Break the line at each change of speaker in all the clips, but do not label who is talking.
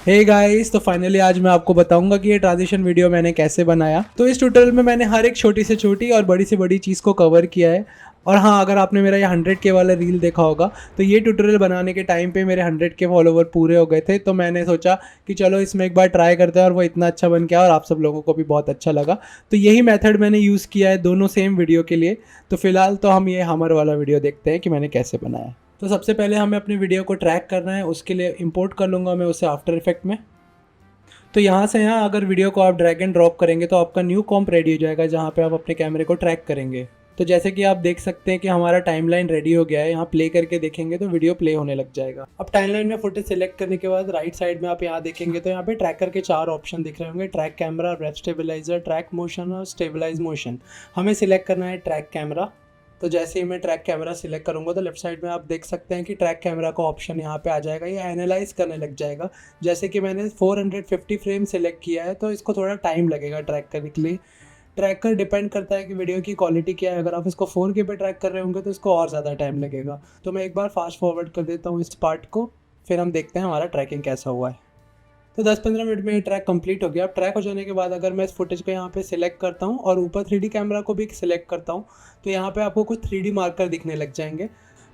Hey guys, तो finally आज मैं आपको बताऊंगा कि ये ट्रांजिशन वीडियो मैंने कैसे बनाया। तो इस ट्यूटोरियल में मैंने हर एक छोटी से छोटी और बड़ी से बड़ी चीज़ को कवर किया है। और हाँ, अगर आपने मेरा ये 100K वाला रील देखा होगा तो ये ट्यूटोरियल बनाने के टाइम पे मेरे 100K फॉलोवर पूरे हो गए थे। तो मैंने सोचा कि चलो इसमें एक बार ट्राई करते हैं, और वो इतना अच्छा बन गया और आप सब लोगों को भी बहुत अच्छा लगा। तो यही मेथड मैंने यूज़ किया है दोनों सेम वीडियो के लिए। तो फिलहाल तो हम ये हमर वाला वीडियो देखते हैं कि मैंने कैसे बनाया। तो सबसे पहले हमें अपनी वीडियो को ट्रैक करना है। उसके लिए इंपोर्ट कर लूँगा मैं उसे आफ्टर इफेक्ट में। तो यहाँ से यहाँ अगर वीडियो को आप ड्रैग एंड ड्रॉप करेंगे तो आपका न्यू कॉम्प रेडी हो जाएगा, जहाँ पे आप अपने कैमरे को ट्रैक करेंगे। तो जैसे कि आप देख सकते हैं कि हमारा टाइमलाइन रेडी हो गया है। यहाँ प्ले करके देखेंगे तो वीडियो प्ले होने लग जाएगा। अब टाइमलाइन में फुटेज सिलेक्ट करने के बाद राइट साइड में आप यहाँ देखेंगे तो यहाँ पे ट्रैकर के 4 ऑप्शन दिख रहे होंगे: ट्रैक कैमरा, रेफ स्टेबलाइजर, ट्रैक मोशन और स्टेबलाइज मोशन। हमें सिलेक्ट करना है ट्रैक कैमरा। तो जैसे ही मैं ट्रैक कैमरा सिलेक्ट करूंगा तो लेफ्ट साइड में आप देख सकते हैं कि ट्रैक कैमरा का ऑप्शन यहाँ पे आ जाएगा। ये एनालाइज करने लग जाएगा। जैसे कि मैंने 450 फ्रेम सिलेक्ट किया है तो इसको थोड़ा टाइम लगेगा ट्रैक करने के लिए। ट्रैकर डिपेंड करता है कि वीडियो की क्वालिटी क्या है। अगर आप इसको 4K पे ट्रैक कर रहे होंगे तो इसको और ज़्यादा टाइम लगेगा। तो मैं एक बार फास्ट फॉरवर्ड कर देता हूँ इस पार्ट को, फिर हम देखते हैं हमारा ट्रैकिंग कैसा हुआ है। तो 10-15 मिनट में ये ट्रैक कंप्लीट हो गया। अब ट्रैक हो जाने के बाद अगर मैं इस फुटेज को यहाँ पे सिलेक्ट करता हूँ और ऊपर 3D कैमरा को भी सिलेक्ट करता हूँ तो यहाँ पे आपको कुछ 3D मार्कर दिखने लग जाएंगे।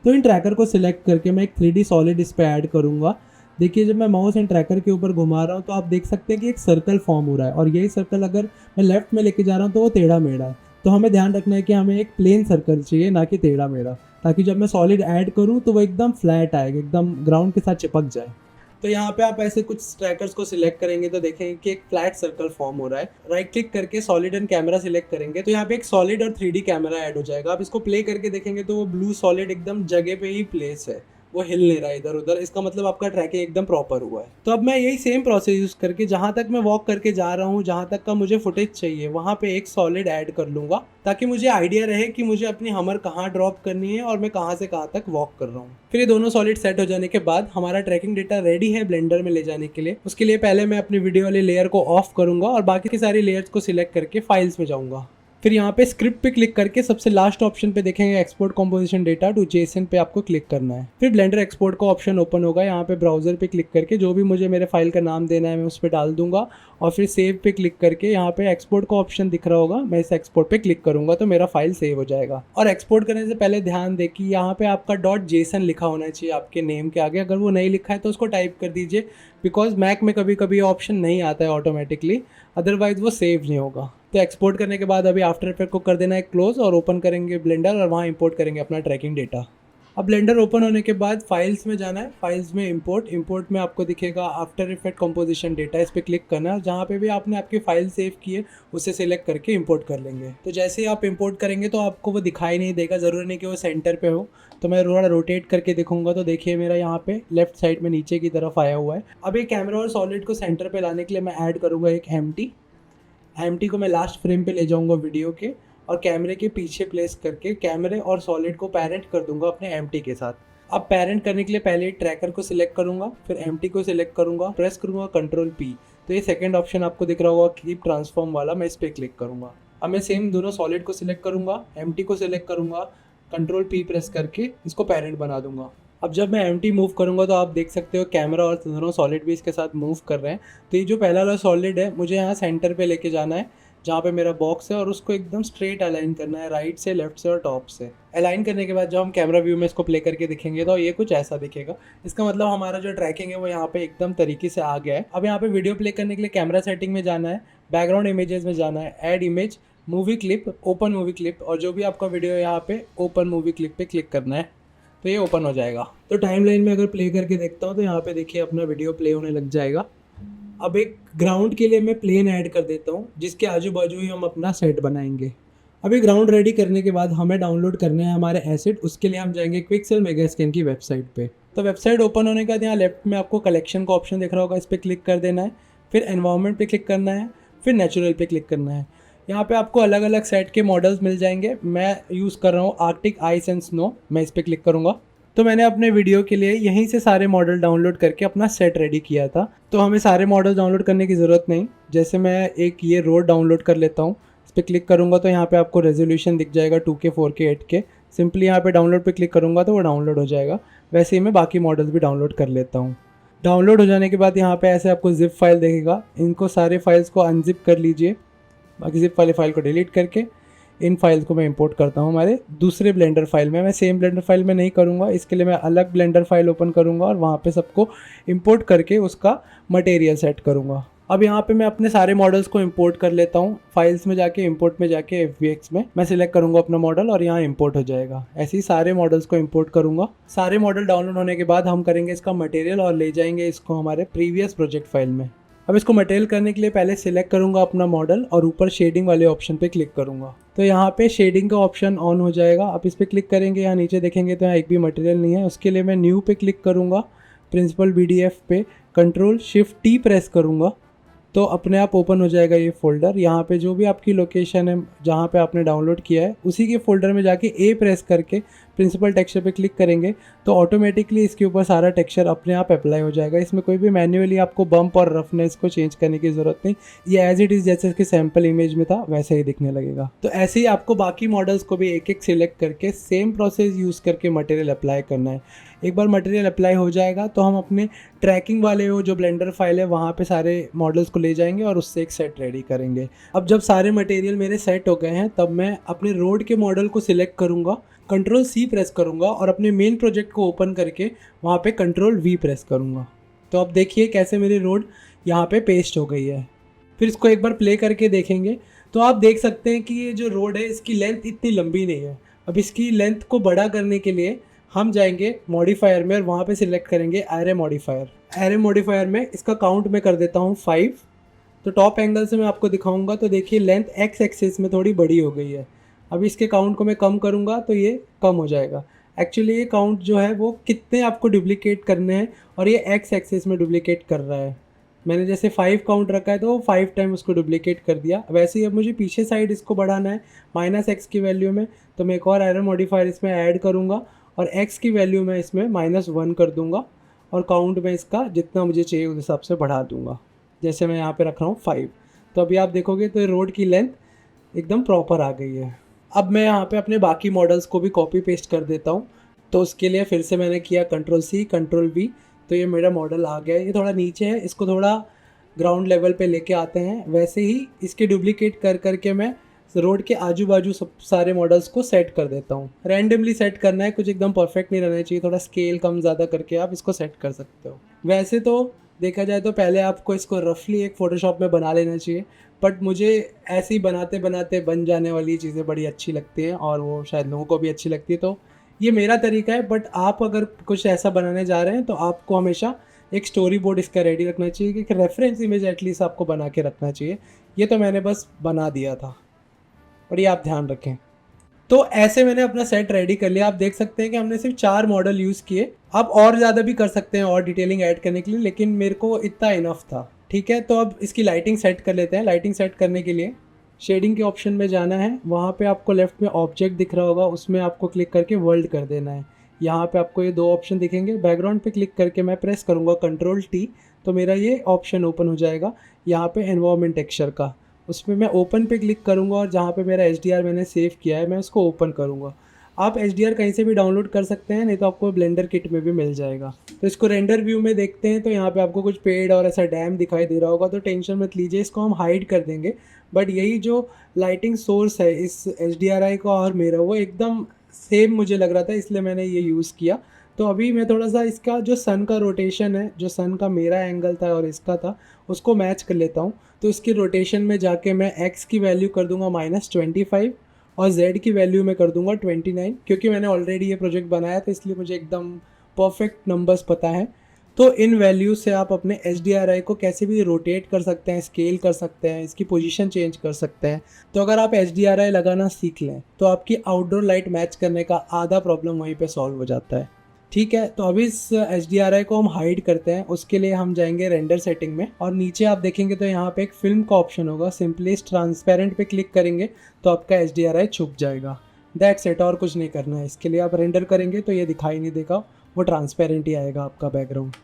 तो इन ट्रैकर को सिलेक्ट करके मैं एक 3D सॉलिड इस पर ऐड करूँगा। देखिए, जब मैं माउस एंड ट्रैकर के ऊपर घुमा रहा हूँ तो आप देख सकते हैं कि एक सर्कल फॉर्म हो रहा है, और यही सर्कल अगर मैं लेफ्ट में लेके जा रहा हूँ तो वो टेढ़ा मेढ़ा है। तो हमें ध्यान रखना है कि हमें एक प्लेन सर्कल चाहिए, ना कि टेढ़ा मेढ़ा, ताकि जब मैं सॉलिड ऐड करूँ तो वो एकदम फ्लैट आएगा, एकदम ग्राउंड के साथ चिपक जाए। तो यहाँ पे आप ऐसे कुछ ट्रैकर्स को सिलेक्ट करेंगे तो देखेंगे कि एक फ्लैट सर्कल फॉर्म हो रहा है। राइट क्लिक करके सॉलिड एंड कैमरा सिलेक्ट करेंगे तो यहाँ पे एक सॉलिड और 3D कैमरा ऐड हो जाएगा। आप इसको प्ले करके देखेंगे तो वो ब्लू सॉलिड एकदम जगह पे ही प्लेस है, वो हिल नहीं रहा इधर उधर। इसका मतलब आपका ट्रैकिंग एकदम प्रॉपर हुआ है। तो अब मैं यही सेम प्रोसेस यूज़ करके जहाँ तक मैं वॉक करके जा रहा हूँ, जहाँ तक का मुझे फुटेज चाहिए, वहाँ पे एक सॉलिड ऐड कर लूँगा, ताकि मुझे आइडिया रहे कि मुझे अपनी हमर कहाँ ड्रॉप करनी है और मैं कहाँ से कहाँ तक वॉक कर रहा हूँ। फिर ये दोनों सॉलिड सेट हो जाने के बाद हमारा ट्रैकिंग डेटा रेडी है ब्लेंडर में ले जाने के लिए। उसके लिए पहले मैं अपनी वीडियो वाली लेयर को ऑफ करूँगा और बाकी की सारी लेयर्स को सिलेक्ट करके फाइल्स में जाऊँगा। फिर यहाँ पे स्क्रिप्ट पे क्लिक करके सबसे लास्ट ऑप्शन पे देखेंगे export composition data to JSON पे आपको क्लिक करना है। फिर ब्लेंडर एक्सपोर्ट का ऑप्शन ओपन होगा। यहाँ पे ब्राउजर पे क्लिक करके जो भी मुझे मेरे फाइल का नाम देना है मैं उस पर डाल दूंगा, और फिर सेव पे क्लिक करके यहाँ पे एक्सपोर्ट का ऑप्शन दिख रहा होगा, मैं इस एक्सपोर्ट पे क्लिक करूंगा तो मेरा फाइल सेव हो जाएगा। और एक्सपोर्ट करने से पहले ध्यान दें कि यहाँ पे आपका .json लिखा होना चाहिए आपके नेम के आगे। अगर वो नहीं लिखा है तो उसको टाइप कर दीजिए, बिकॉज मैक में कभी कभी ऑप्शन नहीं आता है ऑटोमेटिकली, अदरवाइज वो सेव नहीं होगा। तो एक्सपोर्ट करने के बाद अभी आफ्टर इफेक्ट को कर देना है क्लोज, और ओपन करेंगे ब्लेंडर और वहाँ इंपोर्ट करेंगे अपना ट्रैकिंग डेटा। अब ब्लेंडर ओपन होने के बाद फाइल्स में जाना है, फाइल्स में इंपोर्ट में आपको दिखेगा आफ्टर इफेक्ट कंपोजिशन डेटा, इस पर क्लिक करना है। जहाँ पे भी आपने आपकी फाइल सेव की है उसे सिलेक्ट करके इंपोर्ट कर लेंगे। तो जैसे ही आप इंपोर्ट करेंगे तो आपको वो दिखाई नहीं देगा, ज़रूरी नहीं कि वो सेंटर पे हो। तो मैं थोड़ा रोटेट करके दिखूंगा तो देखिए मेरा यहाँ पे लेफ्ट साइड में नीचे की तरफ आया हुआ है। अब ये कैमरा और सॉलिड को सेंटर पे लाने के लिए मैं ऐड करूँगा एक एम्प्टी को मैं लास्ट फ्रेम पे ले जाऊंगा वीडियो के, और कैमरे के पीछे प्लेस करके कैमरे और सॉलिड को पेरेंट कर दूंगा अपने एम्प्टी के साथ। अब पेरेंट करने के लिए पहले ट्रैकर को सिलेक्ट करूंगा, फिर एम्प्टी को सिलेक्ट करूंगा, प्रेस करूंगा Ctrl+P। तो ये सेकंड ऑप्शन आपको दिख रहा होगा कीप ट्रांसफॉर्म वाला, मैं इस पर क्लिक करूंगा। अब मैं सेम दोनों सॉलिड को सिलेक्ट करूंगा, एम्प्टी को सिलेक्ट करूंगा, Ctrl+P प्रेस करके इसको पेरेंट बना दूंगा। अब जब मैं एम्प्टी मूव करूंगा तो आप देख सकते हो कैमरा और दोनों सॉलिड भी इसके साथ मूव कर रहे हैं। तो ये जो पहला वाला सॉलिड है मुझे यहाँ सेंटर पे लेके जाना है, जहाँ पे मेरा बॉक्स है, और उसको एकदम स्ट्रेट अलाइन करना है, राइट से, लेफ्ट से और टॉप से। अलाइन करने के बाद जब हम कैमरा व्यू में इसको प्ले करके दिखेंगे तो ये कुछ ऐसा दिखेगा। इसका मतलब हमारा जो ट्रैकिंग है वो यहाँ पे एकदम तरीके से आ गया है। अब यहाँ पे वीडियो प्ले करने के लिए कैमरा सेटिंग में जाना है, बैकग्राउंड इमेजेस में जाना है, add image, movie clip, open movie clip, और जो भी आपका वीडियो है यहाँ पे ओपन मूवी क्लिप पे क्लिक करना है तो ये ओपन हो जाएगा। तो टाइमलाइन में अगर प्ले करके देखता हूँ तो यहाँ पे देखिए अपना वीडियो प्ले होने लग जाएगा। अब एक ग्राउंड के लिए मैं प्लेन ऐड कर देता हूँ, जिसके आजू बाजू ही हम अपना सेट बनाएंगे। अभी ग्राउंड रेडी करने के बाद हमें डाउनलोड करने हैं हमारे एसेट। उसके लिए हम जाएंगे क्विक्सेल मेगास्कैन की वेबसाइट पे। तो वेबसाइट ओपन होने के बाद यहाँ लेफ्ट में आपको कलेक्शन का ऑप्शन दिख रहा होगा, इस पर क्लिक कर देना है। फिर एनवायरनमेंट पे क्लिक करना है, फिर नेचुरल पे क्लिक करना है। यहाँ पे आपको अलग अलग सेट के मॉडल्स मिल जाएंगे। मैं यूज़ कर रहा हूँ आर्कटिक आइस एंड स्नो, मैं इस पर क्लिक करूँगा। तो मैंने अपने वीडियो के लिए यहीं से सारे मॉडल डाउनलोड करके अपना सेट रेडी किया था। तो हमें सारे मॉडल डाउनलोड करने की ज़रूरत नहीं। जैसे मैं एक ये रोड डाउनलोड कर लेता हूँ, इस पर क्लिक करूँगा तो यहाँ पे आपको रेजोल्यूशन दिख जाएगा 2K 4K 8K। सिंपली यहाँ पे डाउनलोड पे क्लिक करूँगा तो वो डाउनलोड हो जाएगा। वैसे ही मैं बाकी मॉडल्स भी डाउनलोड कर लेता हूँ। डाउनलोड हो जाने के बाद यहाँ पे ऐसे आपको जिप फाइल देखेगा, इनको सारे फाइल्स को अनजिप कर लीजिए। बाकी जिप वाले फाइल को डिलीट करके इन फाइल्स को मैं इंपोर्ट करता हूँ हमारे दूसरे ब्लेंडर फाइल में। मैं सेम ब्लेंडर फाइल में नहीं करूँगा, इसके लिए मैं अलग ब्लेंडर फाइल ओपन करूँगा और वहाँ पे सबको इंपोर्ट करके उसका मटेरियल सेट करूँगा। अब यहाँ पे मैं अपने सारे मॉडल्स को इंपोर्ट कर लेता हूँ। फाइल्स में जाके इंपोर्ट में जाके FBX में मैं सिलेक्ट करूँगा अपना मॉडल और यहाँ इंपोर्ट हो जाएगा। ऐसे ही सारे मॉडल्स को इंपोर्ट करूँगा। सारे मॉडल डाउनलोड होने के बाद हम करेंगे इसका मटेरियल और ले जाएंगे इसको हमारे प्रीवियस प्रोजेक्ट फाइल में। अब इसको मटेरियल करने के लिए पहले सिलेक्ट करूँगा अपना मॉडल और ऊपर शेडिंग वाले ऑप्शन पे क्लिक करूँगा। तो यहाँ पे शेडिंग का ऑप्शन ऑन हो जाएगा। आप इस पर क्लिक करेंगे, यहाँ नीचे देखेंगे तो यहाँ एक भी मटेरियल नहीं है। उसके लिए मैं न्यू पे क्लिक करूँगा, प्रिंसिपल BDF पे Ctrl+Shift+T प्रेस करूँगा तो अपने आप ओपन हो जाएगा ये फोल्डर। यहाँ पे जो भी आपकी लोकेशन है जहाँ पे आपने डाउनलोड किया है उसी के फोल्डर में जाके A प्रेस करके प्रिंसिपल टेक्सचर पे क्लिक करेंगे तो ऑटोमेटिकली इसके ऊपर सारा टेक्सचर अपने आप अप्लाई हो जाएगा। इसमें कोई भी मैन्युअली आपको बम्प और रफनेस को चेंज करने की ज़रूरत नहीं, ये एज इट इज़ जैसे इसके सैम्पल इमेज में था वैसे ही दिखने लगेगा। तो ऐसे ही आपको बाकी मॉडल्स को भी एक एक सिलेक्ट करके सेम प्रोसेस यूज़ करके मटेरियल अप्लाई करना है। एक बार मटेरियल अप्लाई हो जाएगा तो हम अपने ट्रैकिंग वाले वो जो ब्लेंडर फाइल है वहाँ पे सारे मॉडल्स को ले जाएंगे और उससे एक सेट रेडी करेंगे। अब जब सारे मटेरियल मेरे सेट हो गए हैं तब मैं अपने रोड के मॉडल को सिलेक्ट करूँगा, Ctrl+C प्रेस करूँगा और अपने मेन प्रोजेक्ट को ओपन करके वहाँ पे Ctrl+V प्रेस करूँगा। तो अब देखिए कैसे मेरी रोड यहाँ पे पेस्ट हो गई है। फिर इसको एक बार प्ले करके देखेंगे तो आप देख सकते हैं कि ये जो रोड है इसकी लेंथ इतनी लंबी नहीं है। अब इसकी लेंथ को बड़ा करने के लिए हम जाएंगे मॉडिफायर में और वहाँ पे सिलेक्ट करेंगे एरे मॉडिफायर। एरे मॉडिफायर में इसका काउंट मैं कर देता हूँ 5। तो टॉप एंगल से मैं आपको दिखाऊंगा तो देखिए लेंथ X एक्सिस में थोड़ी बड़ी हो गई है। अब इसके काउंट को मैं कम करूँगा तो ये कम हो जाएगा। एक्चुअली ये काउंट जो है वो कितने आपको डुप्लीकेट करने हैं और ये X एक्सिस में डुप्लीकेट कर रहा है। मैंने जैसे 5 काउंट रखा है तो 5 टाइम उसको डुप्लीकेट कर दिया। वैसे ही अब मुझे पीछे साइड इसको बढ़ाना है -X की वैल्यू में, तो मैं एक और एरे मॉडिफायर इसमें ऐड करूँगा और X की वैल्यू मैं इसमें -1 कर दूँगा और काउंट में इसका जितना मुझे चाहिए उस हिसाब से बढ़ा दूँगा। जैसे मैं यहाँ पे रख रहा हूँ 5। तो अभी आप देखोगे तो रोड की लेंथ एकदम प्रॉपर आ गई है। अब मैं यहाँ पे अपने बाकी मॉडल्स को भी कॉपी पेस्ट कर देता हूँ। तो उसके लिए फिर से मैंने किया Ctrl+C Ctrl+V, तो ये मेरा मॉडल आ गया है। ये थोड़ा नीचे है, इसको थोड़ा ग्राउंड लेवल पे लेके आते हैं। वैसे ही इसके डुप्लीकेट कर करके मैं रोड के आजू बाजू सब सारे मॉडल्स को सेट कर देता हूँ। रैंडमली सेट करना है, कुछ एकदम परफेक्ट नहीं रहना चाहिए। थोड़ा स्केल कम ज़्यादा करके आप इसको सेट कर सकते हो। वैसे तो देखा जाए तो पहले आपको इसको रफली एक फ़ोटोशॉप में बना लेना चाहिए, बट मुझे ऐसे ही बनाते बनाते बन जाने वाली चीज़ें बड़ी अच्छी लगती हैं और वो शायद लोगों को भी अच्छी लगती है। तो ये मेरा तरीका है, बट आप अगर कुछ ऐसा बनाने जा रहे हैं तो आपको हमेशा एक स्टोरी बोर्ड इसका रेडी रखना चाहिए कि एक रेफरेंस इमेज एटलीस्ट आपको बना के रखना चाहिए। ये तो मैंने बस बना दिया था, और ये आप ध्यान रखें। तो ऐसे मैंने अपना सेट रेडी कर लिया। आप देख सकते हैं कि हमने सिर्फ 4 मॉडल यूज़ किए। आप और ज़्यादा भी कर सकते हैं और डिटेलिंग ऐड करने के लिए, लेकिन मेरे को इतना इनफ था। ठीक है, तो अब इसकी लाइटिंग सेट कर लेते हैं। लाइटिंग सेट करने के लिए शेडिंग के ऑप्शन में जाना है। वहाँ पे आपको लेफ्ट में ऑब्जेक्ट दिख रहा होगा, उसमें आपको क्लिक करके वर्ल्ड कर देना है। यहाँ पे आपको ये 2 ऑप्शन दिखेंगे। बैकग्राउंड पे क्लिक करके मैं प्रेस करूँगा Ctrl+T, तो मेरा ये ऑप्शन ओपन हो जाएगा। यहाँ पे एनवायरनमेंट टेक्सचर का, उसमें मैं ओपन पे क्लिक करूँगा और जहाँ पे मेरा HDR मैंने सेव किया है मैं उसको ओपन करूँगा। आप HDR कहीं से भी डाउनलोड कर सकते हैं, नहीं तो आपको ब्लेंडर किट में भी मिल जाएगा। तो इसको रेंडर व्यू में देखते हैं तो यहाँ पे आपको कुछ पेड़ और ऐसा डैम दिखाई दे रहा होगा, तो टेंशन मत लीजिए, इसको हम हाइड कर देंगे। बट यही जो लाइटिंग सोर्स है इस HDRI का और मेरा, वो एकदम सेम मुझे लग रहा था, इसलिए मैंने ये यूज़ किया। तो अभी मैं थोड़ा सा इसका जो सन का रोटेशन है, जो सन का मेरा एंगल था और इसका था, उसको मैच कर लेता हूँ। तो इसकी रोटेशन में जाके मैं X की वैल्यू कर दूंगा -25 और Z की वैल्यू में कर दूंगा 29, क्योंकि मैंने ऑलरेडी ये प्रोजेक्ट बनाया था इसलिए मुझे एकदम परफेक्ट नंबर्स पता है। तो इन वैल्यूज से आप अपने HDRI को कैसे भी रोटेट कर सकते हैं, स्केल कर सकते हैं, इसकी पोजीशन चेंज कर सकते हैं। तो अगर आप HDRI लगाना सीख लें तो आपकी आउटडोर लाइट मैच करने का आधा प्रॉब्लम वहीं पे सॉल्व हो जाता है। ठीक है, तो अभी इस HDRI को हम हाइड करते हैं। उसके लिए हम जाएंगे रेंडर सेटिंग में और नीचे आप देखेंगे तो यहाँ पे एक फिल्म का ऑप्शन होगा। सिंपलीस्ट ट्रांसपेरेंट पे क्लिक करेंगे तो आपका HDRI छुप जाएगा। दैट्स इट, और कुछ नहीं करना है। इसके लिए आप रेंडर करेंगे तो ये दिखाई नहीं देगा, वो ट्रांसपेरेंट ही आएगा आपका बैकग्राउंड।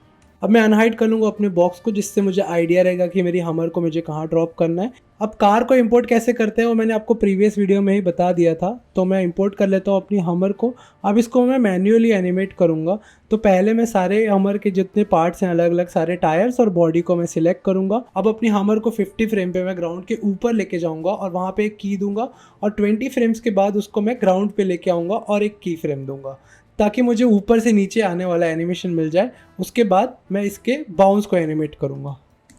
अब मैं अनहाइड कर लूँगा अपने बॉक्स को, जिससे मुझे आइडिया रहेगा कि मेरी हमर को मुझे कहाँ ड्रॉप करना है। अब कार को इंपोर्ट कैसे करते हैं वो मैंने आपको प्रीवियस वीडियो में ही बता दिया था, तो मैं इंपोर्ट कर लेता हूँ अपनी हमर को। अब इसको मैं मैन्युअली एनिमेट करूँगा। तो पहले मैं सारे हमर के जितने पार्ट्स हैं अलग अलग, सारे टायर्स और बॉडी को मैं सिलेक्ट करूँगा। अब अपनी हमर को 50 फ्रेम पे मैं ग्राउंड के ऊपर लेके जाऊँगा और वहाँ पे एक की दूंगा, और 20 फ्रेम्स के बाद उसको मैं ग्राउंड पे लेके आऊँगा और एक की फ्रेम दूंगा, ताकि मुझे ऊपर से नीचे आने वाला एनिमेशन मिल जाए। उसके बाद मैं इसके बाउंस को एनिमेट करूँगा।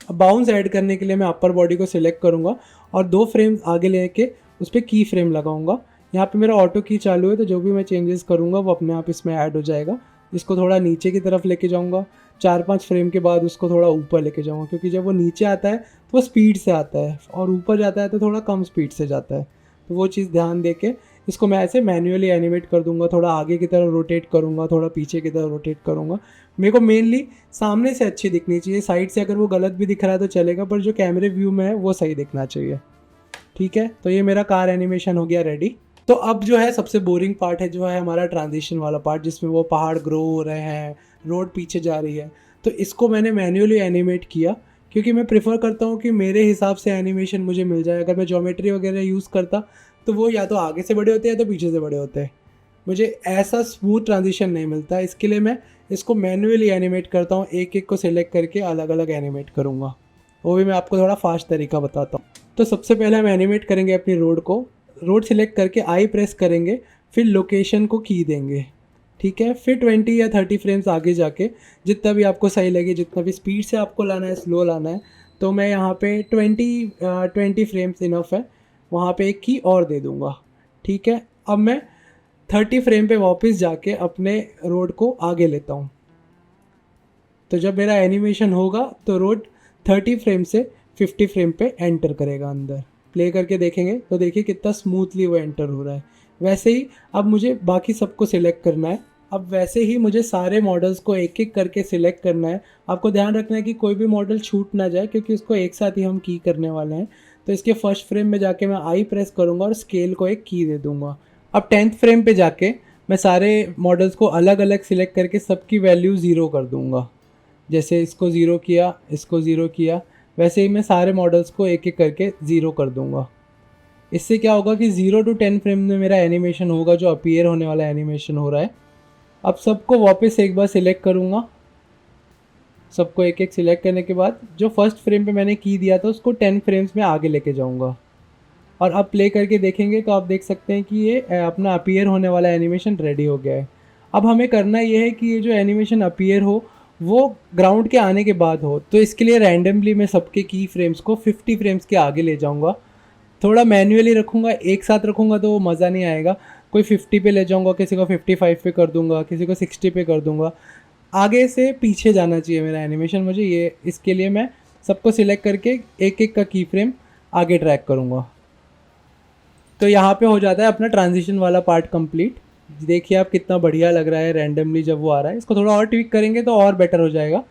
अब बाउंस ऐड करने के लिए मैं अपर बॉडी को सिलेक्ट करूँगा और 2 फ्रेम आगे लेके उस पर की फ्रेम लगाऊंगा। यहाँ पे मेरा ऑटो की चालू है, तो जो भी मैं चेंजेस करूँगा वो अपने आप इसमें ऐड हो जाएगा। इसको थोड़ा नीचे की तरफ लेके जाऊँगा, 4-5 फ्रेम के बाद उसको थोड़ा ऊपर लेके जाऊँगा, क्योंकि जब वो नीचे आता है तो वो स्पीड से आता है और ऊपर जाता है तो थोड़ा कम स्पीड से जाता है। तो वो चीज़ ध्यान दे के इसको मैं ऐसे मैन्युअली एनिमेट कर दूंगा। थोड़ा आगे की तरफ रोटेट करूँगा, थोड़ा पीछे की तरफ रोटेट करूँगा। मेरे को मेनली सामने से अच्छी दिखनी चाहिए, साइड से अगर वो गलत भी दिख रहा है तो चलेगा, पर जो कैमरे व्यू में है वो सही दिखना चाहिए। ठीक है, तो ये मेरा कार एनिमेशन हो गया रेडी। तो अब जो है सबसे बोरिंग पार्ट है, जो है हमारा ट्रांजिशन वाला पार्ट, जिसमें वो पहाड़ ग्रो हो रहे हैं, रोड पीछे जा रही है। तो इसको मैंने मैन्युअली एनिमेट किया, क्योंकि मैं प्रेफर करता हूँ कि मेरे हिसाब से एनिमेशन मुझे मिल जाए। अगर मैं ज्योमेट्री वगैरह यूज़ करता तो वो या तो आगे से बड़े होते हैं या तो पीछे से बड़े होते हैं। मुझे ऐसा स्मूथ ट्रांजिशन नहीं मिलता, इसके लिए मैं इसको मैन्युअली एनिमेट करता हूँ। एक एक को सिलेक्ट करके अलग अलग एनिमेट करूँगा, वो भी मैं आपको थोड़ा फास्ट तरीका बताता हूँ। तो सबसे पहले हम एनिमेट करेंगे अपनी रोड को। रोड सिलेक्ट करके आई प्रेस करेंगे, फिर लोकेशन को की देंगे। ठीक है, फिर 20 या 30 फ्रेम्स आगे जाके जितना भी आपको सही लगे, जितना भी स्पीड से आपको लाना है, स्लो लाना है, तो मैं यहाँ पे 20 फ्रेम्स इनफ है, वहाँ पे एक की और दे दूँगा। ठीक है, अब मैं 30 फ्रेम पे वापस जाके अपने रोड को आगे लेता हूँ। तो जब मेरा एनिमेशन होगा तो रोड 30 फ्रेम से 50 फ्रेम पे एंटर करेगा अंदर। प्ले करके देखेंगे तो देखिए कितना स्मूथली वो एंटर हो रहा है। वैसे ही अब मुझे बाकी सबको सिलेक्ट करना है। अब वैसे ही मुझे सारे मॉडल्स को एक एक करके सिलेक्ट करना है। आपको ध्यान रखना है कि कोई भी मॉडल छूट ना जाए, क्योंकि इसको एक साथ ही हम की करने वाले हैं। तो इसके फर्स्ट फ्रेम में जाके मैं आई प्रेस करूँगा और स्केल को एक की दे दूँगा। अब 10th फ्रेम पे जाके मैं सारे मॉडल्स को अलग अलग सिलेक्ट करके सबकी वैल्यू 0 कर दूँगा। जैसे इसको 0 किया, इसको 0 किया, वैसे ही मैं सारे मॉडल्स को एक एक करके 0 कर दूँगा। इससे क्या होगा कि 0 to 10 फ्रेम में मेरा एनिमेशन होगा, जो अपीयर होने वाला एनिमेशन हो रहा है। अब सबको वापस एक बार सिलेक्ट करूँगा। सबको एक एक सिलेक्ट करने के बाद जो फर्स्ट फ्रेम पे मैंने की दिया था उसको 10 फ्रेम्स में आगे लेके जाऊँगा। और अब प्ले करके देखेंगे तो आप देख सकते हैं कि ये अपना अपीयर होने वाला एनिमेशन रेडी हो गया है। अब हमें करना ये है कि ये जो एनिमेशन अपीयर हो वो ग्राउंड के आने के बाद हो। तो इसके लिए रैंडमली मैं सबके की फ्रेम्स को 50 फ्रेम्स के आगे ले जाऊँगा। थोड़ा मैन्युअली रखूँगा, एक साथ रखूँगा तो वो मज़ा नहीं आएगा। कोई 50 पे ले जाऊँगा, किसी को 55 पे कर दूँगा, किसी को 60 पे कर दूँगा। आगे से पीछे जाना चाहिए मेरा एनिमेशन मुझे, ये इसके लिए मैं सबको सिलेक्ट करके एक एक का की फ्रेम आगे ट्रैक करूँगा। तो यहाँ पे हो जाता है अपना ट्रांजिशन वाला पार्ट कंप्लीट। देखिए आप कितना बढ़िया लग रहा है रैंडमली जब वो आ रहा है। इसको थोड़ा और ट्विक करेंगे तो और बेटर हो जाएगा।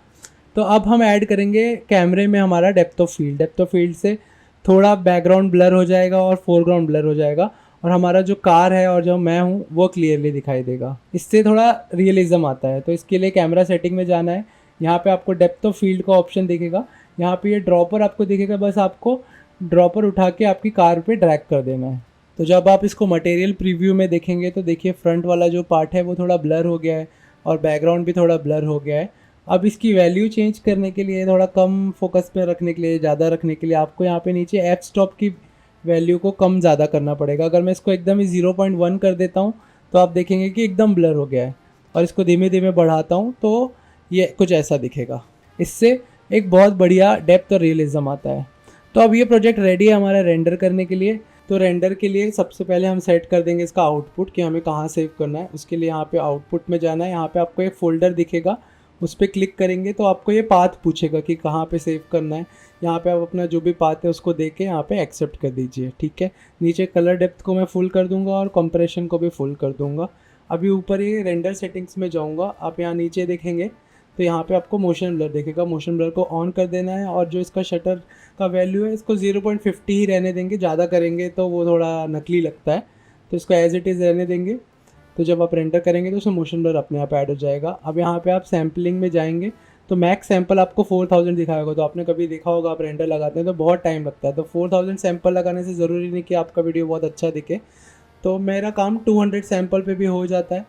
तो अब हम ऐड करेंगे कैमरे में हमारा depth of field. Depth of field से थोड़ा बैकग्राउंड ब्लर हो जाएगा और फोरग्राउंड ब्लर हो जाएगा, और हमारा जो कार है और जो मैं हूँ वो क्लियरली दिखाई देगा। इससे थोड़ा रियलिज्म आता है। तो इसके लिए कैमरा सेटिंग में जाना है। यहाँ पे आपको डेप्थ ऑफ फील्ड का ऑप्शन दिखेगा। यहाँ पे ये ड्रॉपर आपको दिखेगा, बस आपको ड्रॉपर उठा के आपकी कार पे ड्रैग कर देना है। तो जब आप इसको मटेरियल प्रीव्यू में देखेंगे तो देखिए फ्रंट वाला जो पार्ट है वो थोड़ा ब्लर हो गया है और बैकग्राउंड भी थोड़ा ब्लर हो गया है। अब इसकी वैल्यू चेंज करने के लिए, थोड़ा कम फोकस पे रखने के लिए, ज़्यादा रखने के लिए आपको यहाँ पे नीचे एफ स्टॉप की वैल्यू को कम ज़्यादा करना पड़ेगा। अगर मैं इसको एकदम ही 0.1 कर देता हूँ तो आप देखेंगे कि एकदम ब्लर हो गया है, और इसको धीमे धीमे बढ़ाता हूँ तो ये कुछ ऐसा दिखेगा। इससे एक बहुत बढ़िया डेप्थ और रियलिज्म आता है। तो अब ये प्रोजेक्ट रेडी है हमारा रेंडर करने के लिए। तो रेंडर के लिए सबसे पहले हम सेट कर देंगे इसका आउटपुट कि हमें कहाँ सेव करना है। उसके लिए यहाँ पे आउटपुट में जाना है। यहाँ पे आपको एक फ़ोल्डर दिखेगा, उस पर क्लिक करेंगे तो आपको ये पाथ पूछेगा कि कहाँ पे सेव करना है। यहाँ पे आप अपना जो भी पाथ है उसको दे के यहाँ पे एक्सेप्ट कर दीजिए। ठीक है, नीचे कलर डेप्थ को मैं फुल कर दूँगा और कंप्रेशन को भी फुल कर दूँगा। अभी ऊपर ये रेंडर सेटिंग्स में जाऊँगा। आप यहाँ नीचे देखेंगे तो यहाँ पे आपको मोशन ब्लर दिखेगा। मोशन ब्लर को ऑन कर देना है, और जो इसका शटर का वैल्यू है इसको 0.50 ही रहने देंगे। ज़्यादा करेंगे तो वो थोड़ा नकली लगता है, तो इसको एज इट इज़ रहने देंगे। तो जब आप रेंडर करेंगे तो उसमें मोशन ब्लर अपने आप ऐड हो जाएगा। अब यहाँ पे आप सैम्पलिंग में जाएंगे तो मैक्स सैंपल आपको 4000 दिखाया होगा। तो आपने कभी देखा होगा, आप रेंडर लगाते हैं तो बहुत टाइम लगता है, तो 4000 सैंपल लगाने से ज़रूरी नहीं कि आपका वीडियो बहुत अच्छा दिखे। तो मेरा काम 200 सैंपल पे भी हो जाता है।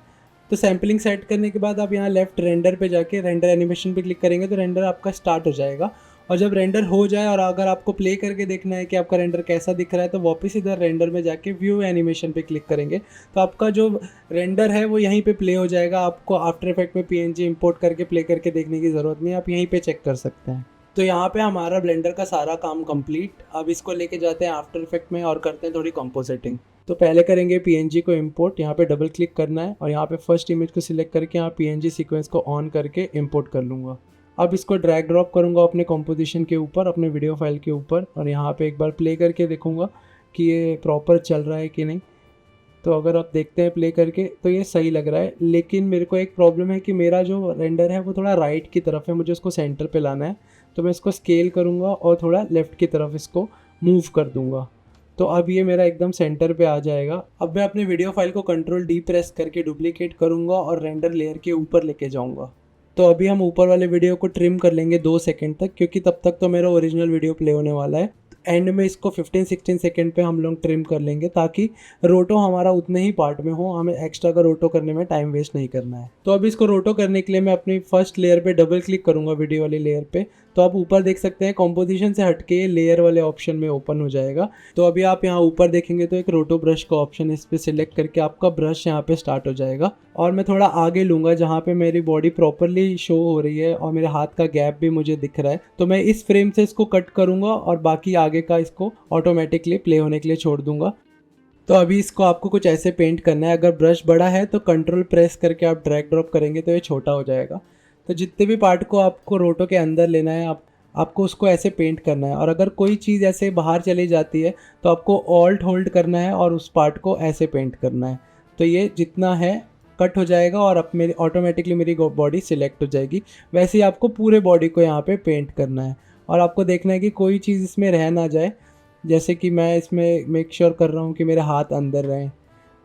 तो सैम्पलिंग सेट करने के बाद आप यहाँ लेफ्ट रेंडर पे जाके रेंडर एनिमेशन पे क्लिक करेंगे तो रेंडर आपका स्टार्ट हो जाएगा। और जब रेंडर हो जाए और अगर आपको प्ले करके देखना है कि आपका रेंडर कैसा दिख रहा है, तो वापस इधर रेंडर में जाके व्यू एनिमेशन पे क्लिक करेंगे तो आपका जो रेंडर है वो यहीं पे प्ले हो जाएगा। आपको आफ्टर इफेक्ट में PNG इंपोर्ट करके प्ले करके देखने की ज़रूरत नहीं है, आप यहीं पे चेक कर सकते हैं। तो यहाँ पे हमारा ब्लेंडर का सारा काम कंप्लीट। अब इसको लेके जाते हैं आफ्टर इफेक्ट में और करते हैं थोड़ी कंपोजिटिंग। तो पहले करेंगे PNG को इंपोर्ट। यहाँ पे डबल क्लिक करना है और यहाँ पे फर्स्ट इमेज को सिलेक्ट करके यहाँ PNG सीक्वेंस को ऑन करके इंपोर्ट कर लूँगा। अब इसको ड्रैग ड्रॉप करूँगा अपने कंपोजिशन के ऊपर, अपने वीडियो फाइल के ऊपर, और यहाँ पे एक बार प्ले करके देखूँगा कि ये प्रॉपर चल रहा है कि नहीं। तो अगर आप देखते हैं प्ले करके तो ये सही लग रहा है, लेकिन मेरे को एक प्रॉब्लम है कि मेरा जो रेंडर है वो थोड़ा राइट की तरफ है, मुझे उसको सेंटर पे लाना है। तो मैं इसको स्केल करूँगा और थोड़ा लेफ़्ट की तरफ इसको मूव कर दूँगा। तो अब ये मेरा एकदम सेंटर पे आ जाएगा। अब मैं अपने वीडियो फाइल को Ctrl+D प्रेस करके डुप्लीकेट करूँगा और रेंडर लेयर के ऊपर लेके जाऊँगा। तो अभी हम ऊपर वाले वीडियो को ट्रिम कर लेंगे 2 सेकंड तक, क्योंकि तब तक तो मेरा ओरिजिनल वीडियो प्ले होने वाला है। एंड में इसको 15-16 सेकंड पे हम लोग ट्रिम कर लेंगे ताकि रोटो हमारा उतने ही पार्ट में हो, हमें एक्स्ट्रा का रोटो करने में टाइम वेस्ट नहीं करना है। तो अब इसको रोटो करने के लिए मैं अपनी फर्स्ट लेयर पे डबल क्लिक करूँगा, वीडियो वाली लेयर पे। तो आप ऊपर देख सकते हैं कंपोजिशन से हटके ये लेयर वाले ऑप्शन में ओपन हो जाएगा। तो अभी आप यहाँ ऊपर देखेंगे तो एक रोटो ब्रश का ऑप्शन है, इस पर सिलेक्ट करके आपका ब्रश यहाँ पे स्टार्ट हो जाएगा। और मैं थोड़ा आगे लूँगा जहाँ पे मेरी बॉडी प्रॉपरली शो हो रही है और मेरे हाथ का गैप भी मुझे दिख रहा है। तो मैं इस फ्रेम से इसको कट करूँगा और बाकी आगे का इसको ऑटोमेटिकली प्ले होने के लिए छोड़ दूँगा। तो अभी इसको आपको कुछ ऐसे पेंट करना है। अगर ब्रश बड़ा है तो कंट्रोल प्रेस करके आप ड्रैग ड्रॉप करेंगे तो ये छोटा हो जाएगा। तो जितने भी पार्ट को आपको रोटो के अंदर लेना है आपको उसको ऐसे पेंट करना है। और अगर कोई चीज़ ऐसे बाहर चली जाती है तो आपको ऑल्ट होल्ड करना है और उस पार्ट को ऐसे पेंट करना है। तो ये जितना है कट हो जाएगा और अब मेरी ऑटोमेटिकली मेरी बॉडी सिलेक्ट हो जाएगी। वैसे ही आपको पूरे बॉडी को यहाँ पे पेंट करना है और आपको देखना है कि कोई चीज़ इसमें रह ना जाए। जैसे कि मैं इसमें मेक श्योर कर रहा हूँ कि मेरे हाथ अंदर रहें।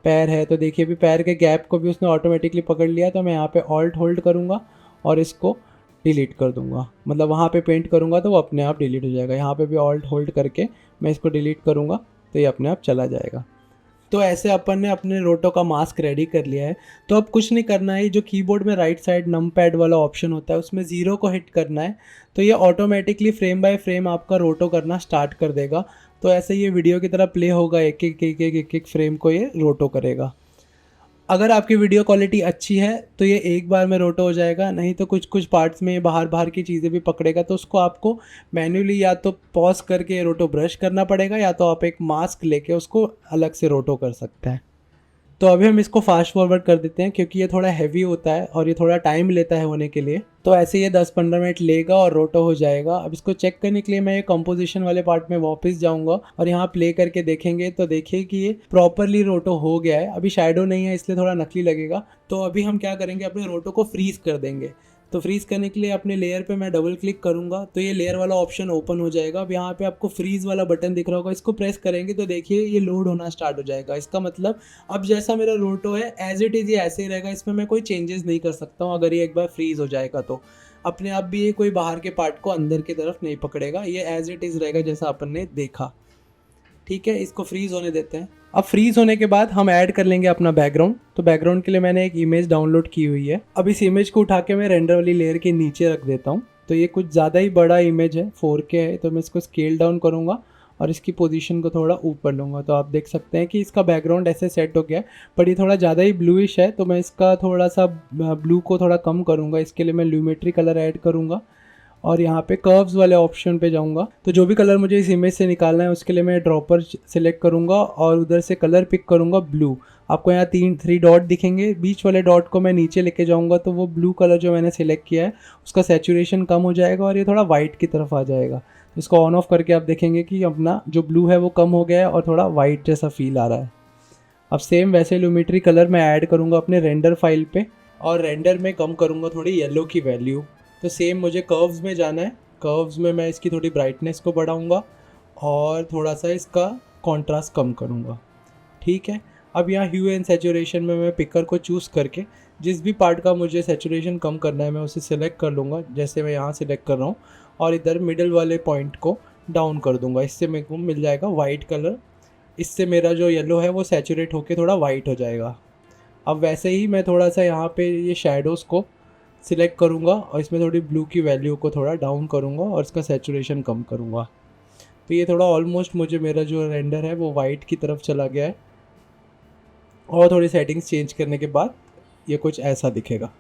पैर है तो देखिए अभी पैर के गैप को भी उसने ऑटोमेटिकली पकड़ लिया। तो मैं यहाँ पे ऑल्ट होल्ड करूँगा और इसको डिलीट कर दूँगा, मतलब वहाँ पे पेंट करूँगा तो वो अपने आप डिलीट हो जाएगा। यहाँ पे भी ऑल्ट होल्ड करके मैं इसको डिलीट करूँगा तो ये अपने आप चला जाएगा। तो ऐसे अपन ने अपने रोटो का मास्क रेडी कर लिया है। तो अब कुछ नहीं करना है, जो कीबोर्ड में राइट साइड नम पैड वाला ऑप्शन होता है उसमें 0 को हिट करना है। तो ये ऑटोमेटिकली फ्रेम बाय फ्रेम आपका रोटो करना स्टार्ट कर देगा। तो ऐसे ये वीडियो की तरह प्ले होगा, एक एक फ्रेम को ये रोटो करेगा। अगर आपकी वीडियो क्वालिटी अच्छी है तो ये एक बार में रोटो हो जाएगा, नहीं तो कुछ कुछ पार्ट्स में बाहर की चीज़ें भी पकड़ेगा। तो उसको आपको मैन्युअली या तो पॉज करके रोटो ब्रश करना पड़ेगा या तो आप एक मास्क लेके उसको अलग से रोटो कर सकते हैं। तो अभी हम इसको फास्ट फॉरवर्ड कर देते हैं क्योंकि ये थोड़ा हैवी होता है और ये थोड़ा टाइम लेता है होने के लिए। तो ऐसे ये 10-15 मिनट लेगा और रोटो हो जाएगा। अब इसको चेक करने के लिए मैं ये कंपोजिशन वाले पार्ट में वापस जाऊंगा और यहाँ प्ले करके देखेंगे तो देखिए कि ये प्रॉपरली रोटो हो गया है। अभी शैडो नहीं है इसलिए थोड़ा नकली लगेगा। तो अभी हम क्या करेंगे, अपने रोटो को फ्रीज कर देंगे। तो फ्रीज़ करने के लिए अपने लेयर पे मैं डबल क्लिक करूंगा तो ये लेयर वाला ऑप्शन ओपन हो जाएगा। अब यहाँ पे आपको फ्रीज़ वाला बटन दिख रहा होगा, इसको प्रेस करेंगे तो देखिए ये लोड होना स्टार्ट हो जाएगा। इसका मतलब अब जैसा मेरा रोटो है एज इट इज़ ये ऐसे ही रहेगा, इसमें मैं कोई चेंजेस नहीं कर सकता हूँ। अगर ये एक बार फ्रीज़ हो जाएगा तो अपने आप भी ये कोई बाहर के पार्ट को अंदर की तरफ नहीं पकड़ेगा, ये एज इट इज़ रहेगा जैसा अपन ने देखा। ठीक है, इसको फ्रीज़ होने देते हैं। अब फ्रीज़ होने के बाद हम ऐड कर लेंगे अपना बैकग्राउंड। तो बैकग्राउंड के लिए मैंने एक इमेज डाउनलोड की हुई है। अब इस इमेज को उठा के मैं रेंडर वाली लेयर के नीचे रख देता हूँ। तो ये कुछ ज़्यादा ही बड़ा इमेज है, 4K है, तो मैं इसको स्केल डाउन करूँगा और इसकी पोजीशन को थोड़ा ऊपर लूँगा। तो आप देख सकते हैं कि इसका बैकग्राउंड ऐसे सेट हो गया है, पर ये थोड़ा ज़्यादा ही ब्लूइश है। तो मैं इसका थोड़ा सा ब्लू को थोड़ा कम करूँगा। इसके लिए मैं ल्यूमेट्री कलर ऐड करूँगा और यहाँ पे कर्व्स वाले ऑप्शन पे जाऊँगा। तो जो भी कलर मुझे इस इमेज से निकालना है उसके लिए मैं ड्रॉपर सेलेक्ट करूँगा और उधर से कलर पिक करूँगा ब्लू। आपको यहाँ 3 डॉट दिखेंगे, बीच वाले डॉट को मैं नीचे लेके जाऊँगा तो वो ब्लू कलर जो मैंने सेलेक्ट किया है उसका सैचुरेशन कम हो जाएगा और ये थोड़ा वाइट की तरफ आ जाएगा। तो इसको ऑन ऑफ करके आप देखेंगे कि अपना जो ब्लू है वो कम हो गया है और थोड़ा वाइट जैसा फील आ रहा है। अब सेम वैसे ल्यूमेट्री कलर मैं ऐड करूँगा अपने रेंडर फाइल पे और रेंडर में कम करूँगा थोड़ी येलो की वैल्यू। तो सेम मुझे कर्व्स में जाना है। कर्व्स में मैं इसकी थोड़ी ब्राइटनेस को बढ़ाऊँगा और थोड़ा सा इसका कॉन्ट्रास्ट कम करूँगा। ठीक है, अब यहाँ ह्यू एंड सैचुरेशन में मैं पिकर को चूज़ करके जिस भी पार्ट का मुझे सैचुरेशन कम करना है मैं उसे सिलेक्ट कर लूँगा, जैसे मैं यहाँ सिलेक्ट कर रहा हूँ, और इधर मिडल वाले पॉइंट को डाउन कर दूँगा। इससे मेरे को मिल जाएगा वाइट कलर। इससे मेरा जो येलो है वो सैचुरेट होके थोड़ा वाइट हो जाएगा। अब वैसे ही मैं थोड़ा सा यहाँ पे ये शैडोज़ को सिलेक्ट करूँगा और इसमें थोड़ी ब्लू की वैल्यू को थोड़ा डाउन करूँगा और इसका सैचुरेशन कम करूँगा। तो ये थोड़ा ऑलमोस्ट मुझे मेरा जो रेंडर है वो वाइट की तरफ चला गया है, और थोड़ी सेटिंग्स चेंज करने के बाद ये कुछ ऐसा दिखेगा।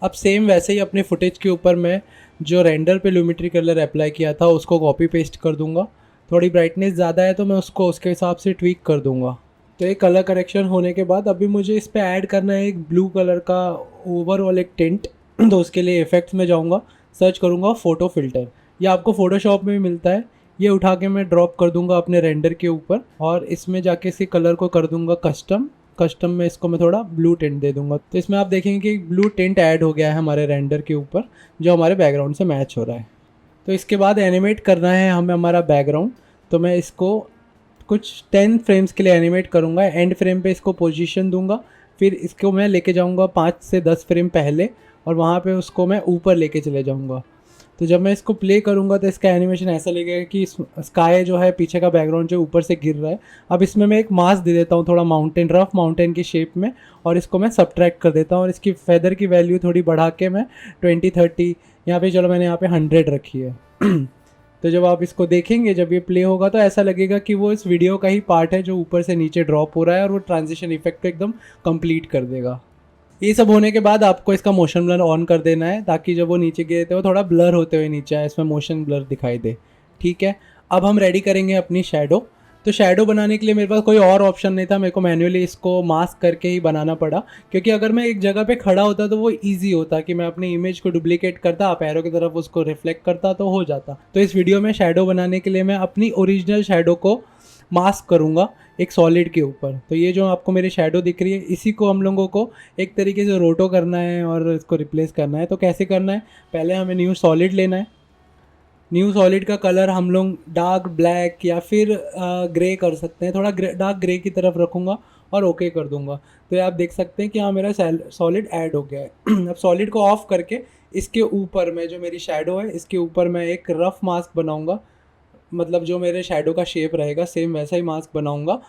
अब सेम वैसे ही अपने फुटेज के ऊपर मैं जो रेंडर पे लुमिट्री कलर अप्लाई किया था उसको कॉपी पेस्ट कर दूंगा। थोड़ी ब्राइटनेस ज़्यादा है तो मैं उसको उसके हिसाब से ट्वीक कर दूंगा। तो एक कलर करेक्शन होने के बाद अभी मुझे इस पर ऐड करना है एक ब्लू कलर का ओवरऑल एक टिंट। तो उसके लिए इफ़ेक्ट्स में जाऊँगा, सर्च करूँगा फ़ोटो फ़िल्टर। ये आपको फ़ोटोशॉप में भी मिलता है। ये उठा के मैं ड्रॉप कर दूंगा अपने रेंडर के ऊपर, और इसमें जाके इसी कलर को कर दूंगा कस्टम में इसको मैं थोड़ा ब्लू टिंट दे दूंगा। तो इसमें आप देखेंगे कि ब्लू टिंट ऐड हो गया है हमारे रेंडर के ऊपर, जो हमारे बैकग्राउंड से मैच हो रहा है। तो इसके बाद एनिमेट करना है हमें हमारा बैकग्राउंड। तो मैं इसको कुछ 10 फ्रेम्स के लिए एनिमेट करूँगा। एंड फ्रेम पे इसको पोजीशन दूंगा, फिर इसको मैं लेके जाऊँगा 5 से 10 फ्रेम पहले, और वहाँ पे उसको मैं ऊपर लेके चले जाऊँगा। तो जब मैं इसको प्ले करूँगा तो इसका एनिमेशन ऐसा लगेगा कि स्काई जो है पीछे का बैकग्राउंड जो ऊपर से गिर रहा है। अब इसमें मैं एक मास्क दे देता हूँ, थोड़ा माउंटेन, रफ माउंटेन की शेप में, और इसको मैं सबट्रैक्ट कर देता हूँ, और इसकी फेदर की वैल्यू थोड़ी बढ़ा के मैं 20-30, यहाँ पे चलो मैंने यहाँ पे 100 रखी है। तो जब आप इसको देखेंगे, जब ये प्ले होगा तो ऐसा लगेगा कि वो इस वीडियो का ही पार्ट है जो ऊपर से नीचे ड्रॉप हो रहा है, और वो ट्रांजिशन इफेक्ट को एकदम कंप्लीट कर देगा। ये सब होने के बाद आपको इसका मोशन ब्लर ऑन कर देना है, ताकि जब वो नीचे गिरे तो वो थोड़ा ब्लर होते हुए नीचे आए, इसमें मोशन ब्लर दिखाई दे। ठीक है, अब हम रेडी करेंगे अपनी शैडो। तो शैडो बनाने के लिए मेरे पास कोई और ऑप्शन नहीं था, मेरे को मैन्युअली इसको मास्क करके ही बनाना पड़ा, क्योंकि अगर मैं एक जगह पे खड़ा होता तो वो ईजी होता कि मैं अपनी इमेज को डुप्लीकेट करता, पैरों की तरफ उसको रिफ्लेक्ट करता तो हो जाता। तो इस वीडियो में शैडो बनाने के लिए मैं अपनी ओरिजिनल शैडो को मास्क करूँगा एक सॉलिड के ऊपर। तो ये जो आपको मेरी शैडो दिख रही है, इसी को हम लोगों को एक तरीके से रोटो करना है और इसको रिप्लेस करना है। तो कैसे करना है, पहले हमें न्यू सॉलिड लेना है। न्यू सॉलिड का कलर हम लोग डार्क ब्लैक या फिर ग्रे कर सकते हैं, थोड़ा डार्क ग्रे की तरफ रखूँगा और ओके कर दूँगा। तो ये आप देख सकते हैं कि हाँ मेरा सॉलिड ऐड हो गया है। अब सॉलिड को ऑफ करके इसके ऊपर मैं जो मेरी शैडो है इसके ऊपर मैं एक रफ़ मास्क बनाऊँगा, मतलब जो मेरे शैडो का शेप रहेगा सेम वैसा ही मास्क बनाऊँगा,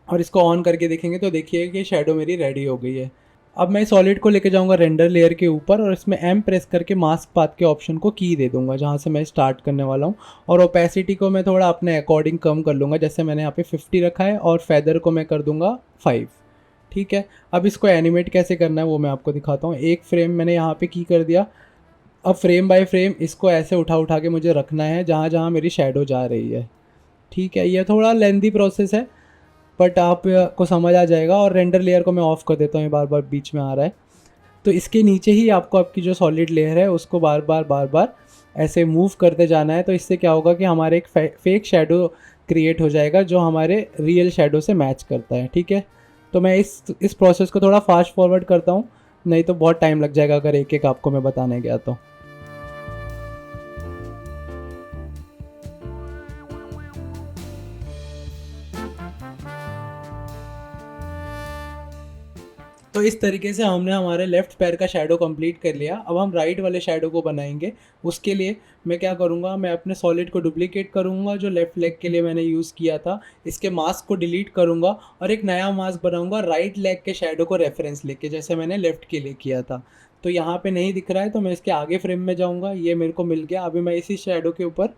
और इसको ऑन करके देखेंगे तो देखिए कि शैडो मेरी रेडी हो गई है। अब मैं सॉलिड को लेके जाऊंगा रेंडर लेयर के ऊपर, और इसमें एम प्रेस करके मास्क पाथ के ऑप्शन को की दे दूंगा जहां से मैं स्टार्ट करने वाला हूं, और ओपेसिटी को मैं थोड़ा अपने अकॉर्डिंग कम कर लूँगा, जैसे मैंने यहाँ पे 50 रखा है, और फेदर को मैं कर दूंगा 5। ठीक है, अब इसको एनिमेट कैसे करना है वो मैं आपको दिखाता हूँ। एक फ्रेम मैंने यहाँ पे की कर दिया। अब फ्रेम बाय फ्रेम इसको ऐसे उठा के मुझे रखना है जहाँ जहाँ मेरी शैडो जा रही है। ठीक है, ये थोड़ा लेंथी प्रोसेस है बट आपको समझ आ जाएगा। और रेंडर लेयर को मैं ऑफ़ कर देता हूँ, ये बार बार बीच में आ रहा है। तो इसके नीचे ही आपको आपकी जो सॉलिड लेयर है उसको बार बार ऐसे मूव करते जाना है। तो इससे क्या होगा कि हमारे एक फेक शैडो क्रिएट हो जाएगा जो हमारे रियल शैडो से मैच करता है। ठीक है, तो मैं इस प्रोसेस को थोड़ा फास्ट फॉरवर्ड करता हूँ, नहीं तो बहुत टाइम लग जाएगा अगर एक एक आपको मैं बताने गया तो। तो इस तरीके से हमने हमारे लेफ़्ट पैर का शैडो कंप्लीट कर लिया। अब हम राइट वाले शैडो को बनाएंगे। उसके लिए मैं क्या करूँगा, मैं अपने सॉलिड को डुप्लीकेट करूँगा जो लेफ़्ट लेग के लिए मैंने यूज़ किया था, इसके मास्क को डिलीट करूँगा और एक नया मास्क बनाऊँगा राइट लेग के शैडो को रेफरेंस लेके, जैसे मैंने लेफ़्ट के लिए किया था। तो यहाँ पे नहीं दिख रहा है तो मैं इसके आगे फ्रेम में जाऊँगा, ये मेरे को मिल गया। अभी मैं इसी शैडो के ऊपर,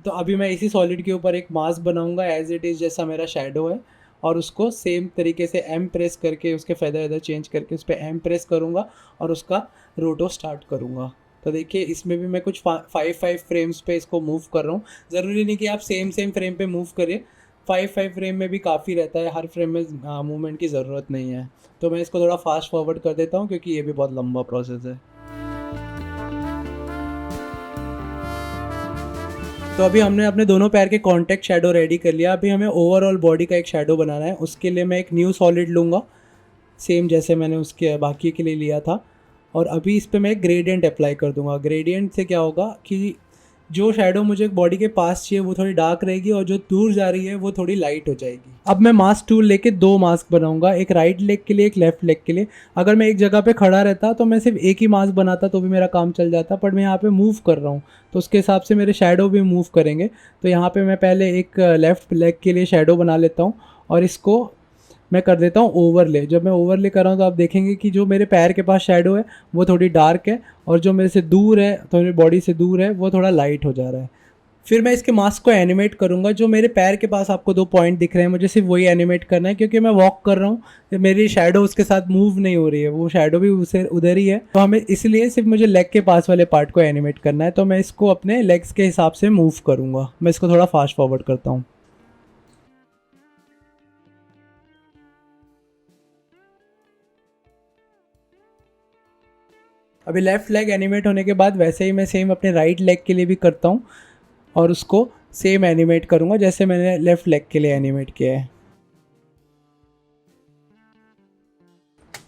तो अभी मैं इसी सॉलिड के ऊपर एक मास्क बनाऊँगा एज़ इट इज़ जैसा मेरा शैडो है, और उसको सेम तरीके से एम प्रेस करके उसके फेदर चेंज करके उस पर एम प्रेस करूँगा और उसका रोटो स्टार्ट करूँगा। तो देखिए इसमें भी मैं कुछ 5 फ्रेम्स पे इसको मूव कर रहा हूँ। ज़रूरी नहीं कि आप सेम फ्रेम पे मूव करिए, 5 फ्रेम में भी काफ़ी रहता है, हर फ्रेम में मूवमेंट की ज़रूरत नहीं है। तो मैं इसको थोड़ा फास्ट फॉरवर्ड कर देता हूँ क्योंकि ये भी बहुत लंबा प्रोसेस है। तो अभी हमने अपने दोनों पैर के कॉन्टैक्ट शैडो रेडी कर लिया। अभी हमें ओवरऑल बॉडी का एक शैडो बनाना है। उसके लिए मैं एक न्यू सॉलिड लूँगा, सेम जैसे मैंने उसके बाकी के लिए लिया था, और अभी इस पे मैं एक ग्रेडियंट अप्लाई कर दूँगा। ग्रेडियंट से क्या होगा कि जो शेडो मुझे बॉडी के पास चाहिए वो थोड़ी डार्क रहेगी और जो दूर जा रही है वो थोड़ी लाइट हो जाएगी। अब मैं मास्क टूल लेके 2 मास्क बनाऊंगा, एक राइट लेग के लिए, एक लेफ्ट लेग के लिए। अगर मैं एक जगह पे खड़ा रहता तो मैं सिर्फ एक ही मास्क बनाता तो भी मेरा काम चल जाता, पर मैं यहाँ पे मूव कर रहा हूँ तो उसके हिसाब से मेरे शेडो भी मूव करेंगे। तो यहाँ पे मैं पहले एक लेफ्ट लेग के लिए शेडो बना लेता हूँ और इसको मैं कर देता हूँ ओवरले। जब मैं ओवरले कर रहा हूँ तो आप देखेंगे कि जो मेरे पैर के पास शेडो है वो थोड़ी डार्क है और जो मेरे से दूर है, तो मेरी बॉडी से दूर है, वो थोड़ा लाइट हो जा रहा है। फिर मैं इसके मास्क को एनिमेट करूँगा। जो मेरे पैर के पास आपको 2 पॉइंट दिख रहे हैं, मुझे सिर्फ वही एनिमेट करना है क्योंकि मैं वॉक कर रहा हूँ, मेरी शेडो उसके साथ मूव नहीं हो रही है, वो शेडो भी उसे उधर ही है। तो हमें इसलिए सिर्फ मुझे लेग के पास वाले पार्ट को एनिमेट करना है। तो मैं इसको अपने लेग्स के हिसाब से मूव करूँगा। मैं इसको थोड़ा फास्ट फॉरवर्ड करता हूँ। अभी लेफ़्ट लेग एनिमेट होने के बाद वैसे ही मैं सेम अपने राइट लेग के लिए भी करता हूँ और उसको सेम एनिमेट करूँगा जैसे मैंने लेफ़्ट लेग के लिए एनिमेट किया है।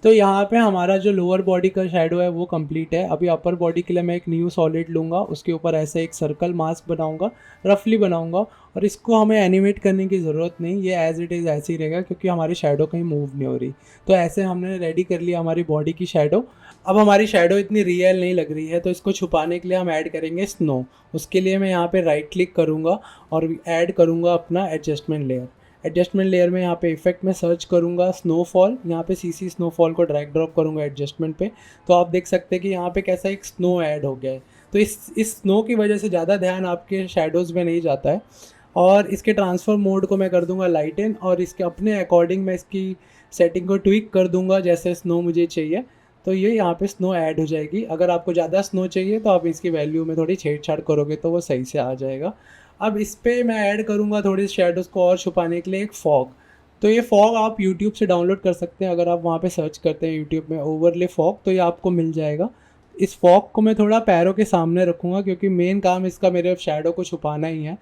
तो यहाँ पे हमारा जो लोअर बॉडी का शेडो है वो कंप्लीट है। अभी अपर बॉडी के लिए मैं एक न्यू सॉलिड लूँगा, उसके ऊपर ऐसे एक सर्कल मास्क बनाऊँगा, रफली बनाऊँगा और इसको हमें एनिमेट करने की ज़रूरत नहीं, ये एज़ इट इज़ ऐसे ही रहेगा क्योंकि हमारी शेडो कहीं मूव नहीं हो रही। तो ऐसे हमने रेडी कर लिया हमारी बॉडी की शेडो। अब हमारी शेडो इतनी रियल नहीं लग रही है तो इसको छुपाने के लिए हम ऐड करेंगे स्नो। उसके लिए मैं यहाँ पे राइट क्लिक करूँगा और ऐड करूँगा अपना एडजस्टमेंट लेयर। एडजस्टमेंट लेयर में यहाँ पे इफेक्ट में सर्च करूँगा स्नोफॉल, यहाँ पे सीसी स्नोफॉल को ड्रैग ड्रॉप करूँगा एडजस्टमेंट पे। तो आप देख सकते हैं कि यहाँ पे कैसा एक स्नो ऐड हो गया है। तो इस स्नो की वजह से ज़्यादा ध्यान आपके शेडोज़ में नहीं जाता है। और इसके ट्रांसफर मोड को मैं कर दूँगा लाइटन और इसके अपने अकॉर्डिंग मैं इसकी सेटिंग को ट्विक कर दूँगा जैसे स्नो मुझे चाहिए। तो ये यहाँ पे स्नो ऐड हो जाएगी। अगर आपको ज़्यादा स्नो चाहिए तो आप इसकी वैल्यू में थोड़ी छेड़छाड़ करोगे तो वो सही से आ जाएगा। अब इस पे मैं ऐड करूँगा थोड़ी शेडोज़ को और छुपाने के लिए एक फॉग। तो ये फॉग आप यूट्यूब से डाउनलोड कर सकते हैं। अगर आप वहाँ पे सर्च करते हैं यूट्यूब में ओवरले फॉग तो ये आपको मिल जाएगा। इस फॉग को मैं थोड़ा पैरों के सामने रखूँगा क्योंकि मेन काम इसका मेरे शेडो को छुपाना ही है।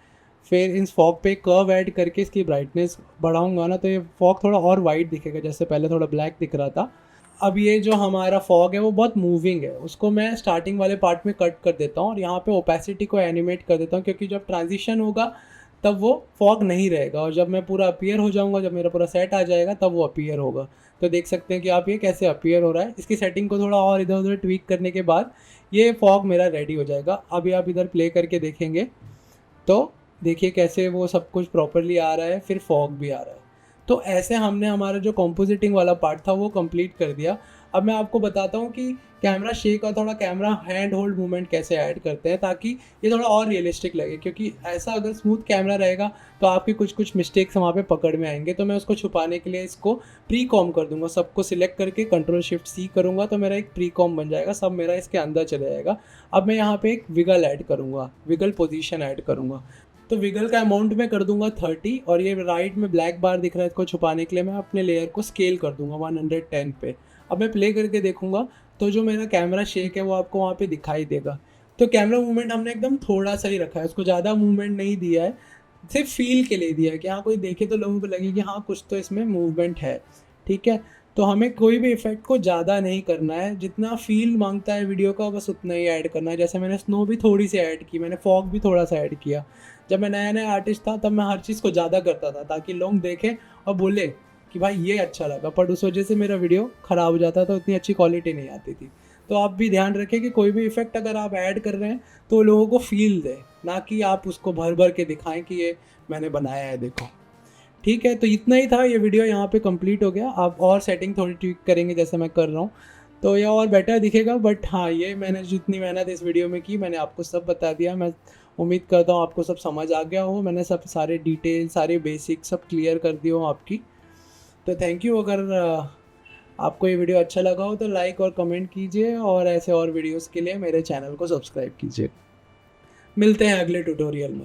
फिर इस फॉग पे कर्व ऐड करके इसकी ब्राइटनेस बढ़ाऊँगा ना तो ये फॉग थोड़ा और वाइट दिखेगा, जैसे पहले थोड़ा ब्लैक दिख रहा था। अब ये जो हमारा फॉग है वो बहुत मूविंग है, उसको मैं स्टार्टिंग वाले पार्ट में कट कर देता हूँ और यहाँ पे ओपेसिटी को एनिमेट कर देता हूँ क्योंकि जब ट्रांजिशन होगा तब वो फॉग नहीं रहेगा और जब मैं पूरा अपीयर हो जाऊँगा, जब मेरा पूरा सेट आ जाएगा तब वो अपीयर होगा। तो देख सकते हैं कि आप ये कैसे अपीयर हो रहा है। इसकी सेटिंग को थोड़ा और इधर उधर ट्वीक करने के बाद ये फॉग मेरा रेडी हो जाएगा। अभी आप इधर प्ले करके देखेंगे तो देखिए कैसे वो सब कुछ प्रॉपरली आ रहा है, फिर फॉग भी आ रहा है। तो ऐसे हमने हमारा जो कंपोजिटिंग वाला पार्ट था वो कंप्लीट कर दिया। अब मैं आपको बताता हूँ कि कैमरा शेक और थोड़ा कैमरा हैंड होल्ड मूवमेंट कैसे ऐड करते हैं ताकि ये थोड़ा और रियलिस्टिक लगे, क्योंकि ऐसा अगर स्मूथ कैमरा रहेगा तो आपकी कुछ कुछ मिस्टेक्स वहाँ पे पकड़ में आएंगे। तो मैं उसको छुपाने के लिए इसको प्री कॉम कर दूंगा, सबको सिलेक्ट करके कंट्रोल शिफ्ट सी करूँगा तो मेरा एक प्री कॉम बन जाएगा, सब मेरा इसके अंदर चले जाएगा। अब मैं यहाँ पे एक विगल ऐड करूँगा, विगल पोजीशन ऐड करूँगा। तो विगल का अमाउंट मैं कर दूंगा 30 और ये राइट में ब्लैक बार दिख रहा है, इसको छुपाने के लिए मैं अपने लेयर को स्केल कर दूंगा 110 पे। अब मैं प्ले करके देखूंगा तो जो मेरा कैमरा शेक है वो आपको वहाँ पे दिखाई देगा। तो कैमरा मूवमेंट हमने एकदम थोड़ा सा ही रखा है, उसको ज़्यादा मूवमेंट नहीं दिया है, सिर्फ फील के लिए दिया है कि हाँ कोई देखे तो लोगों को लगे कि हाँ कुछ तो इसमें मूवमेंट है। ठीक है, तो हमें कोई भी इफेक्ट को ज़्यादा नहीं करना है, जितना फील मांगता है वीडियो का बस उतना ही ऐड करना है। जैसे मैंने स्नो भी थोड़ी सी ऐड की, मैंने फॉग भी थोड़ा सा ऐड किया। जब मैं नया नया आर्टिस्ट था तब मैं हर चीज़ को ज़्यादा करता था ताकि लोग देखें और बोले कि भाई ये अच्छा लगा, पर उस वजह से मेरा वीडियो ख़राब हो जाता था, उतनी अच्छी क्वालिटी नहीं आती थी। तो आप भी ध्यान रखें कि कोई भी इफेक्ट अगर आप ऐड कर रहे हैं तो लोगों को फील दे, ना कि आप उसको भर भर के दिखाएं कि ये मैंने बनाया है देखो। ठीक है, तो इतना ही था, ये वीडियो यहाँ पे कंप्लीट हो गया। आप और सेटिंग थोड़ी ट्विक करेंगे जैसे मैं कर रहा हूँ तो ये और बेटर दिखेगा। बट हाँ, ये मैंने जितनी मेहनत इस वीडियो में की मैंने आपको सब बता दिया। मैं उम्मीद करता हूँ आपको सब समझ आ गया हो, मैंने सब सारे डिटेल सारे बेसिक सब क्लियर कर दिए हो आपकी। तो थैंक यू। अगर आपको ये वीडियो अच्छा लगा हो तो लाइक और कमेंट कीजिए और ऐसे और वीडियोस के लिए मेरे चैनल को सब्सक्राइब कीजिए। मिलते हैं अगले ट्यूटोरियल में।